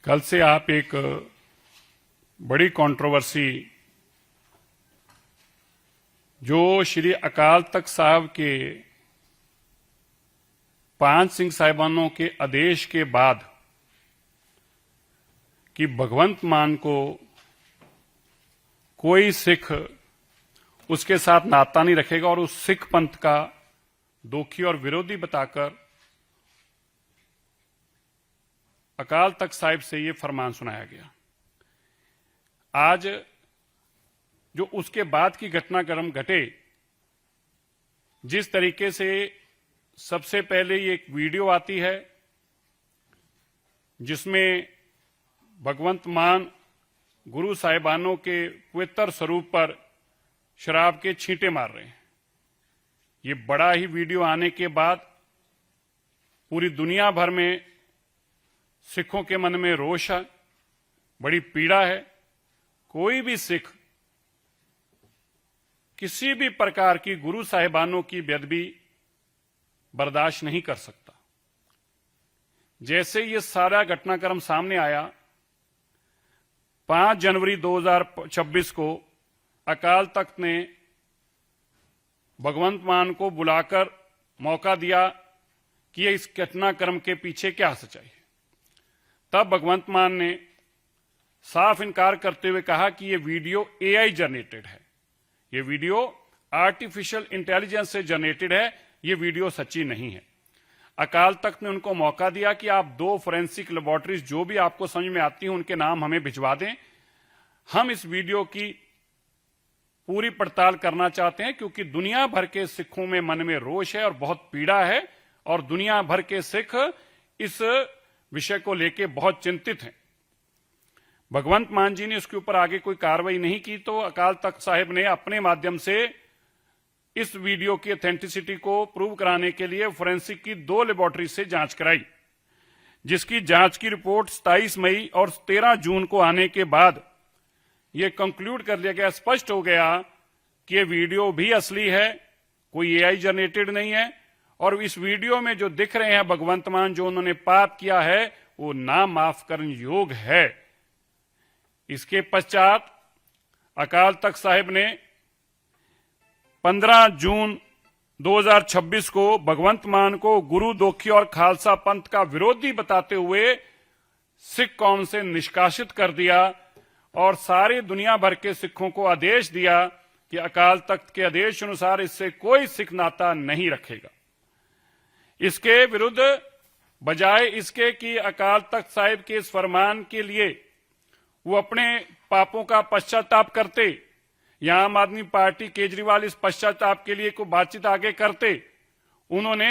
कल से आप एक बड़ी कंट्रोवर्सी जो श्री अकाल तख्त साहब के 5 सिंह साहिबानों के आदेश के बाद कि भगवंत मान को कोई सिख उसके साथ नाता नहीं रखेगा और उस सिख पंथ का दोखी और विरोधी बताकर अकाल तख्त साहिब से ये फरमान सुनाया गया। आज जो उसके बाद की घटनाक्रम घटे, जिस तरीके से सबसे पहले ये एक वीडियो आती है जिसमें भगवंत मान गुरु साहिबानों के पवित्र स्वरूप पर शराब के छींटे मार रहे हैं। ये बड़ा ही वीडियो आने के बाद पूरी दुनिया भर में सिखों के मन में रोष है, बड़ी पीड़ा है। कोई भी सिख किसी भी प्रकार की गुरु साहिबानों की बेअदबी बर्दाश्त नहीं कर सकता। जैसे ये सारा घटनाक्रम सामने आया, 5 जनवरी 2026 को अकाल तख्त ने भगवंत मान को बुलाकर मौका दिया कि इस घटनाक्रम के पीछे क्या सच्चाई है। तब भगवंत मान ने साफ इनकार करते हुए कहा कि यह वीडियो एआई जनरेटेड है, यह वीडियो आर्टिफिशियल इंटेलिजेंस से जनरेटेड है, यह वीडियो सच्ची नहीं है। अकाल तख्त ने उनको मौका दिया कि आप 2 फोरेंसिक लेबोरेटरीज जो भी आपको समझ में आती हैं उनके नाम हमें भिजवा दें, हम इस वीडियो की पूरी पड़ताल करना चाहते हैं, क्योंकि दुनिया भर के सिखों में मन में रोष है और बहुत पीड़ा है और दुनिया भर के सिख इस विषय को लेकर बहुत चिंतित हैं। भगवंत मान जी ने इसके ऊपर आगे कोई कार्रवाई नहीं की, तो अकाल तख्त साहिब ने अपने माध्यम से इस वीडियो की ऑथेंटिसिटी को प्रूव कराने के लिए फोरेंसिक की 2 लेबोरेटरी से जांच कराई, जिसकी जांच की रिपोर्ट 27 मई और 13 जून को आने के बाद यह कंक्लूड कर लिया गया, स्पष्ट हो गया कि यह वीडियो भी असली है, कोई एआई जनरेटेड नहीं है। और इस वीडियो में जो दिख रहे हैं भगवंत मान, जो उन्होंने पाप किया है वो ना माफ करने योग्य है। इसके पश्चात अकाल तख्त साहिब ने 15 जून 2026 को भगवंत मान को गुरु दोखी और खालसा पंथ का विरोधी बताते हुए सिख कौम से निष्कासित कर दिया और सारी दुनिया भर के सिखों को आदेश दिया कि अकाल तख्त के आदेश अनुसार इससे कोई सिख नाता नहीं रखेगा। इसके विरुद्ध बजाय इसके कि अकाल तख्त साहिब के इस फरमान के लिए वो अपने पापों का पश्चाताप करते, या आम आदमी पार्टी केजरीवाल इस पश्चाताप के लिए कोई बातचीत आगे करते, उन्होंने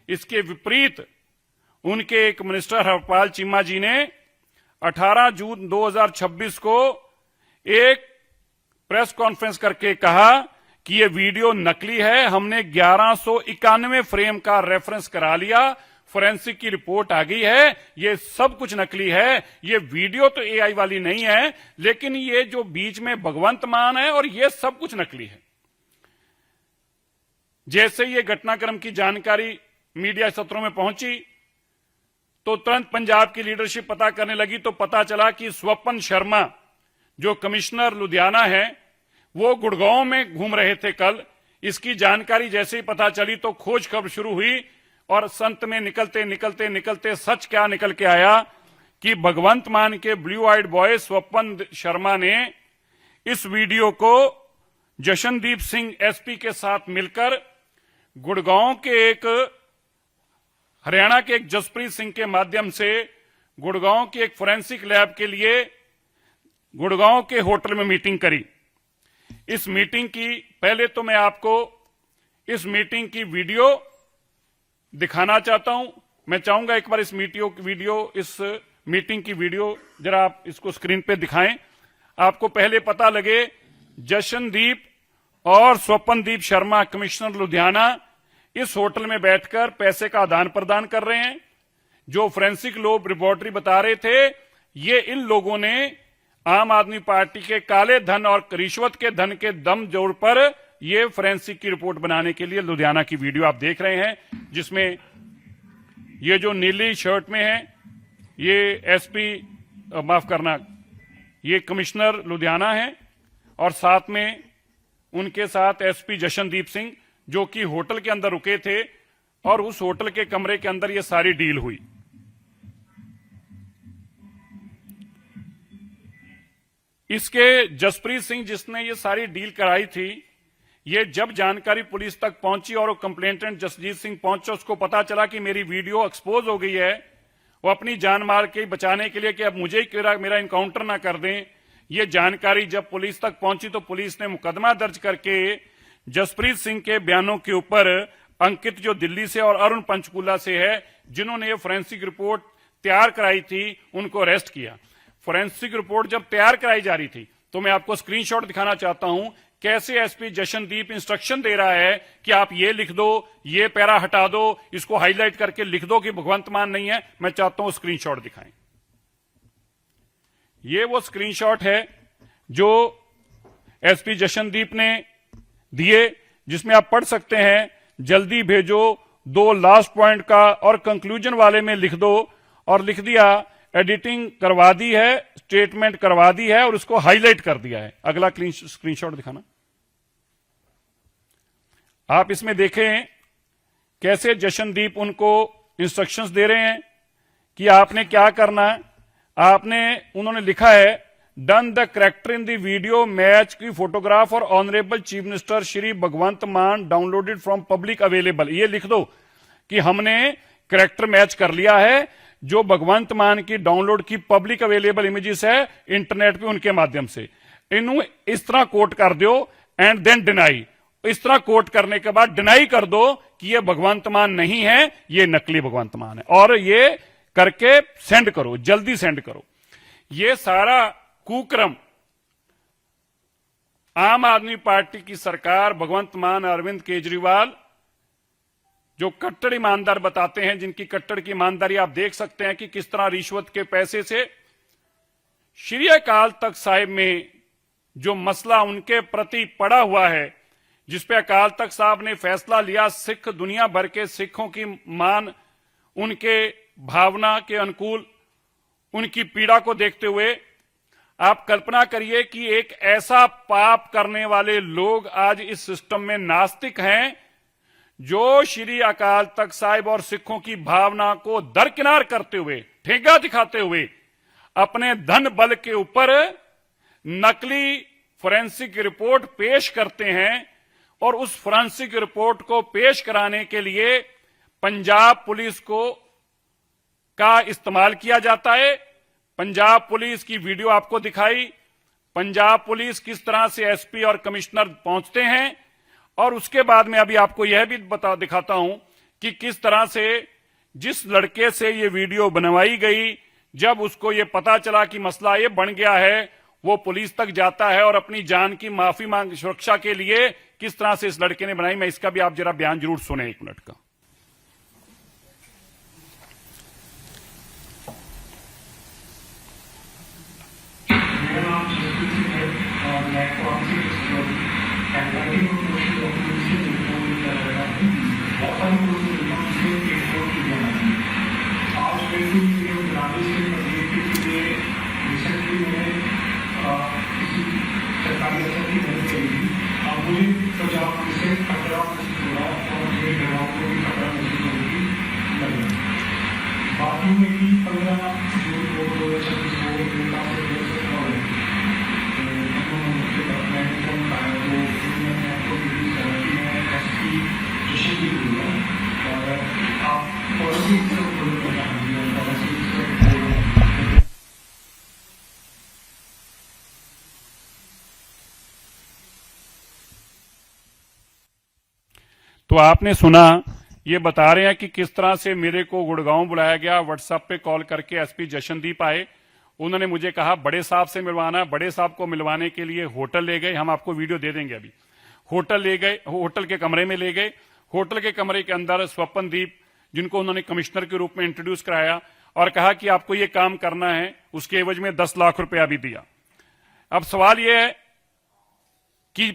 इसके विपरीत उनके एक मिनिस्टर हरपाल चीमा जी ने 18 जून 2026 को एक प्रेस कॉन्फ्रेंस करके कहा कि ये वीडियो नकली है, हमने 1191 फ्रेम का रेफरेंस करा लिया, फोरेंसिक की रिपोर्ट आ गई है, ये सब कुछ नकली है, ये वीडियो तो एआई वाली नहीं है, लेकिन ये जो बीच में भगवंत मान है और ये सब कुछ नकली है। जैसे ये घटनाक्रम की जानकारी मीडिया सत्रों में पहुंची तो तुरंत पंजाब की लीडरशिप पता करने लगी, तो पता चला कि स्वपन शर्मा जो कमिश्नर लुधियाना है वो गुड़गांव में घूम रहे थे कल। इसकी जानकारी जैसे ही पता चली तो खोज खबर शुरू हुई और संत में निकलते निकलते निकलते सच क्या निकल के आया कि भगवंत मान के ब्लू आइड बॉय स्वपन शर्मा ने इस वीडियो को जशनदीप सिंह एसपी के साथ मिलकर गुड़गांव के एक हरियाणा के एक जसप्रीत सिंह के माध्यम से गुड़गांव के एक फोरेंसिक लैब के लिए गुड़गांव के होटल में मीटिंग करी। इस मीटिंग की पहले तो मैं आपको इस मीटिंग की वीडियो दिखाना चाहता हूं। मैं चाहूंगा एक बार इस मीटिंग की वीडियो जरा आप इसको स्क्रीन पे दिखाएं। आपको पहले पता लगे जशनदीप और स्वपनदीप शर्मा कमिश्नर लुधियाना इस होटल में बैठकर पैसे का आदान प्रदान कर रहे हैं। जो फोरेंसिक लोग रिपोर्टरी बता रहे थे, ये इन लोगों ने आम आदमी पार्टी के काले धन और रिश्वत के धन के दम जोड़ पर ये फोरेंसिक की रिपोर्ट बनाने के लिए लुधियाना की वीडियो आप देख रहे हैं, जिसमें ये जो नीली शर्ट में है ये एसपी माफ करना, ये कमिश्नर लुधियाना है और साथ में उनके साथ एसपी जशनदीप सिंह, जो कि होटल के अंदर रुके थे और उस होटल के कमरे के अंदर ये सारी डील हुई। इसके जसप्रीत सिंह, जिसने ये सारी डील कराई थी, ये जब जानकारी पुलिस तक पहुंची और वो कंप्लेंटेंट जसजीत सिंह पहुंचा, उसको पता चला कि मेरी वीडियो एक्सपोज हो गई है, वो अपनी जान मार के बचाने के लिए कि अब मुझे ही मेरा इनकाउंटर ना कर दें, ये जानकारी जब पुलिस तक पहुंची तो पुलिस ने मुकदमा दर्ज करके जसप्रीत सिंह के बयानों के ऊपर अंकित, जो दिल्ली से, और अरुण पंचकूला से है, जिन्होंने ये फोरेंसिक रिपोर्ट तैयार कराई थी, उनको अरेस्ट किया। फोरेंसिक रिपोर्ट जब तैयार कराई जा रही थी तो मैं आपको स्क्रीनशॉट दिखाना चाहता हूं कैसे एसपी जशनदीप इंस्ट्रक्शन दे रहा है कि आप ये लिख दो, ये पैरा हटा दो, इसको हाईलाइट करके लिख दो कि भगवंत मान नहीं है। मैं चाहता हूं स्क्रीनशॉट दिखाएं। ये वो स्क्रीनशॉट है जो एसपी जशनदीप ने दिए, जिसमें आप पढ़ सकते हैं, जल्दी भेजो, 2 लास्ट पॉइंट का और कंक्लूजन वाले में लिख दो, और लिख दिया एडिटिंग करवा दी है, स्टेटमेंट करवा दी है और उसको हाईलाइट कर दिया है। अगला स्क्रीनशॉट दिखाना। आप इसमें देखें कैसे जशनदीप उनको इंस्ट्रक्शंस दे रहे हैं कि आपने क्या करना है। उन्होंने लिखा है, done the character in the video match की फोटोग्राफ और ऑनरेबल चीफ मिनिस्टर श्री भगवंत मान डाउनलोडेड फ्रॉम पब्लिक अवेलेबल। ये लिख दो कि हमने करेक्टर मैच कर लिया है, जो भगवंत मान की डाउनलोड की पब्लिक अवेलेबल इमेजेस है इंटरनेट पे, उनके माध्यम से इन्हों इस तरह कोट कर दो एंड देन डिनाई। इस तरह कोट करने के बाद डिनाई कर दो कि ये भगवंत मान नहीं है, ये नकली भगवंत मान है, और ये करके सेंड करो, जल्दी सेंड करो। ये सारा कुक्रम आम आदमी पार्टी की सरकार, भगवंत मान, अरविंद केजरीवाल, जो कट्टर ईमानदार बताते हैं, जिनकी कट्टर की ईमानदारी आप देख सकते हैं कि किस तरह रिश्वत के पैसे से श्री अकाल तख्त साहिब में जो मसला उनके प्रति पड़ा हुआ है, जिसपे अकाल तख्त साहब ने फैसला लिया, सिख दुनिया भर के सिखों की मान, उनके भावना के अनुकूल, उनकी पीड़ा को देखते हुए आप कल्पना करिए कि एक ऐसा पाप करने वाले लोग आज इस सिस्टम में नास्तिक हैं, जो श्री अकाल तख्त साहिब और सिखों की भावना को दरकिनार करते हुए, ठेंगा दिखाते हुए, अपने धन बल के ऊपर नकली फोरेंसिक रिपोर्ट पेश करते हैं, और उस फोरेंसिक रिपोर्ट को पेश कराने के लिए पंजाब पुलिस का इस्तेमाल किया जाता है। पंजाब पुलिस की वीडियो आपको दिखाई, पंजाब पुलिस किस तरह से एसपी और कमिश्नर पहुंचते हैं, और उसके बाद में अभी आपको यह भी दिखाता हूं कि किस तरह से जिस लड़के से ये वीडियो बनवाई गई, जब उसको ये पता चला कि मसला ये बन गया है, वो पुलिस तक जाता है और अपनी जान की माफी मांग, सुरक्षा के लिए किस तरह से इस लड़के ने बनाई। मैं इसका भी आप जरा बयान जरूर सुने, 1 मिनट का। तो आपने सुना, ये बता रहे हैं कि किस तरह से मेरे को गुड़गांव बुलाया गया, व्हाट्सएप पे कॉल करके एसपी जशनदीप आए, उन्होंने मुझे कहा बड़े साहब से मिलवाना। बड़े साहब को मिलवाने के लिए होटल ले गए, हम आपको वीडियो दे देंगे अभी। होटल ले गए, होटल के कमरे में ले गए। होटल के कमरे के अंदर स्वपनदीप, जिनको उन्होंने कमिश्नर के रूप में इंट्रोड्यूस कराया, और कहा कि आपको ये काम करना है, उसके एवज में 10 लाख रुपया भी दिया। अब सवाल यह है कि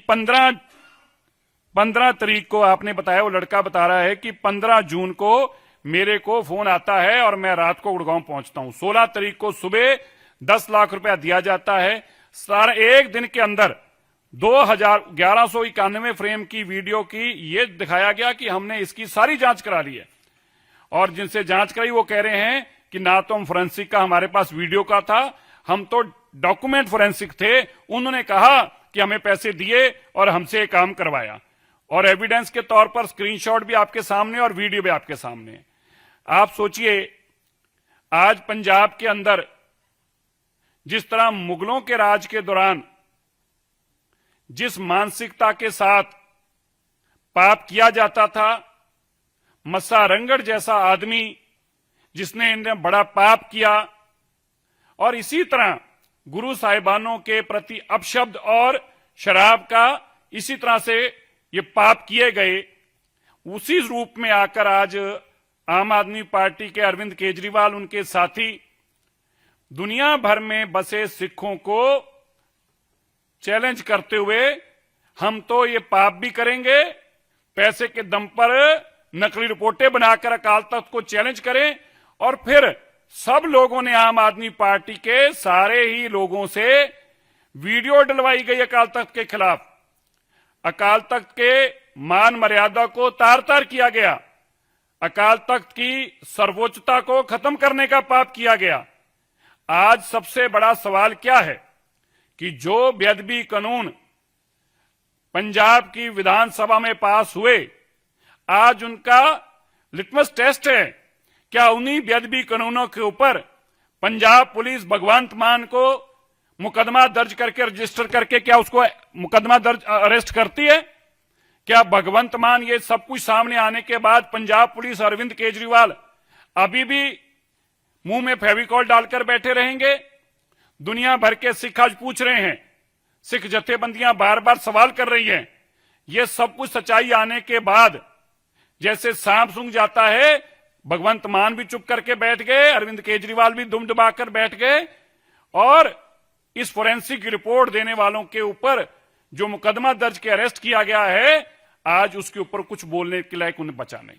15 तारीख को आपने बताया, वो लड़का बता रहा है कि 15 जून को मेरे को फोन आता है और मैं रात को गुड़गांव पहुंचता हूं। 16 तारीख को सुबह 10 लाख रुपया दिया जाता है। सारा एक दिन के अंदर 1191 फ्रेम की वीडियो की ये दिखाया गया कि हमने इसकी सारी जांच करा ली है, और जिनसे जांच कराई वो कह रहे हैं कि ना तो हम फोरेंसिक का हमारे पास वीडियो का था, हम तो डॉक्यूमेंट फोरेंसिक थे। उन्होंने कहा कि हमें पैसे दिए और हमसे ये काम करवाया, और एविडेंस के तौर पर स्क्रीनशॉट भी आपके सामने और वीडियो भी आपके सामने। आप सोचिए, आज पंजाब के अंदर जिस तरह मुगलों के राज के दौरान जिस मानसिकता के साथ पाप किया जाता था, मस्सा रंगड़ जैसा आदमी जिसने इन्हें बड़ा पाप किया, और इसी तरह गुरु साहिबानों के प्रति अपशब्द और शराब का इसी तरह से ये पाप किए गए, उसी रूप में आकर आज आम आदमी पार्टी के अरविंद केजरीवाल, उनके साथी दुनिया भर में बसे सिखों को चैलेंज करते हुए हम तो ये पाप भी करेंगे, पैसे के दम पर नकली रिपोर्टें बनाकर अकाल तख्त को चैलेंज करें, और फिर सब लोगों ने आम आदमी पार्टी के सारे ही लोगों से वीडियो डलवाई गई अकाल तख्त के खिलाफ। अकाल तख्त के मान मर्यादा को तार तार किया गया, अकाल तख्त की सर्वोच्चता को खत्म करने का पाप किया गया। आज सबसे बड़ा सवाल क्या है कि जो बेअदबी कानून पंजाब की विधानसभा में पास हुए, आज उनका लिटमस टेस्ट है। क्या उन्हीं बेअदबी कानूनों के ऊपर पंजाब पुलिस भगवंत मान को मुकदमा दर्ज करके, रजिस्टर करके, क्या उसको मुकदमा दर्ज अरेस्ट करती है? क्या भगवंत मान ये सब कुछ सामने आने के बाद पंजाब पुलिस, अरविंद केजरीवाल अभी भी मुंह में फेविकॉल डालकर बैठे रहेंगे? दुनिया भर के सिख आज पूछ रहे हैं, सिख जथेबंदियां बार बार सवाल कर रही हैं। ये सब कुछ सच्चाई आने के बाद जैसे सांप सूंघ जाता है, भगवंत मान भी चुप करके बैठ गए, अरविंद केजरीवाल भी दुम दबाकर बैठ गए, और इस फोरेंसिक रिपोर्ट देने वालों के ऊपर जो मुकदमा दर्ज के अरेस्ट किया गया है, आज उसके ऊपर कुछ बोलने के लायक उन्हें बचा नहीं।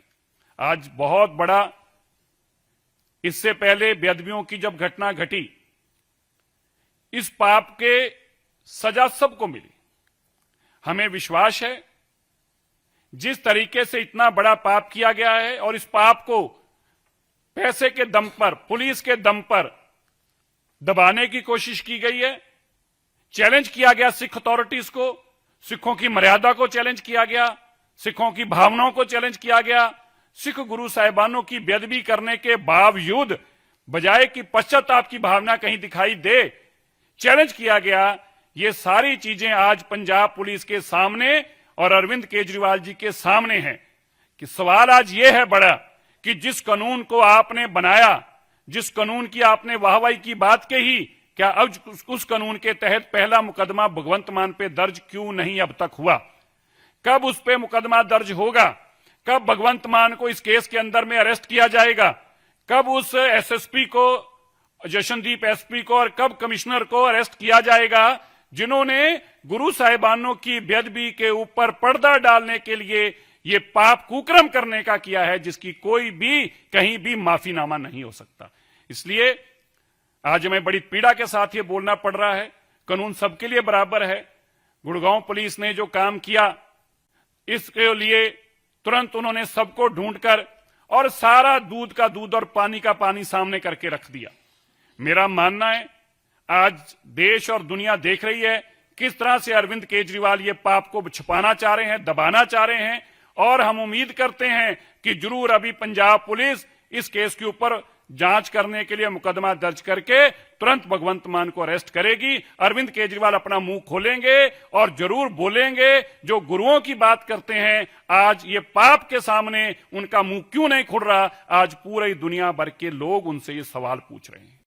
आज बहुत बड़ा, इससे पहले बेअदबियों की जब घटना घटी, इस पाप के सजा सबको मिली। हमें विश्वास है जिस तरीके से इतना बड़ा पाप किया गया है, और इस पाप को पैसे के दम पर, पुलिस के दम पर दबाने की कोशिश की गई है, चैलेंज किया गया सिख अथॉरिटीज को, सिखों की मर्यादा को चैलेंज किया गया, सिखों की भावनाओं को चैलेंज किया गया, सिख गुरु साहिबानों की बेअदबी करने के बावजूद बजाय कि पश्चाताप की भावना कहीं दिखाई दे, चैलेंज किया गया। ये सारी चीजें आज पंजाब पुलिस के सामने और अरविंद केजरीवाल जी के सामने हैं कि सवाल आज ये है बड़ा कि जिस कानून को आपने बनाया, जिस कानून की आपने वाहवाही की बात कही, क्या अब उस कानून के तहत पहला मुकदमा भगवंत मान पे दर्ज क्यों नहीं अब तक हुआ? कब उस पे मुकदमा दर्ज होगा? कब भगवंत मान को इस केस के अंदर में अरेस्ट किया जाएगा? कब उस एसएसपी को, जशनदीप एसपी को, और कब कमिश्नर को अरेस्ट किया जाएगा जिन्होंने गुरु साहिबानों की बेअदबी के ऊपर पर्दा डालने के लिए ये पाप कुकर्म करने का किया है, जिसकी कोई भी कहीं भी माफीनामा नहीं हो सकता। इसलिए आज हमें बड़ी पीड़ा के साथ ये बोलना पड़ रहा है, कानून सबके लिए बराबर है। गुड़गांव पुलिस ने जो काम किया, इसके लिए तुरंत उन्होंने सबको ढूंढकर और सारा दूध का दूध और पानी का पानी सामने करके रख दिया। मेरा मानना है आज देश और दुनिया देख रही है किस तरह से अरविंद केजरीवाल ये पाप को छुपाना चाह रहे हैं, दबाना चाह रहे हैं, और हम उम्मीद करते हैं कि जरूर अभी पंजाब पुलिस इस केस के ऊपर जांच करने के लिए मुकदमा दर्ज करके तुरंत भगवंत मान को अरेस्ट करेगी। अरविंद केजरीवाल अपना मुंह खोलेंगे और जरूर बोलेंगे, जो गुरुओं की बात करते हैं, आज ये पाप के सामने उनका मुंह क्यों नहीं खुल रहा? आज पूरी दुनिया भर के लोग उनसे ये सवाल पूछ रहे हैं।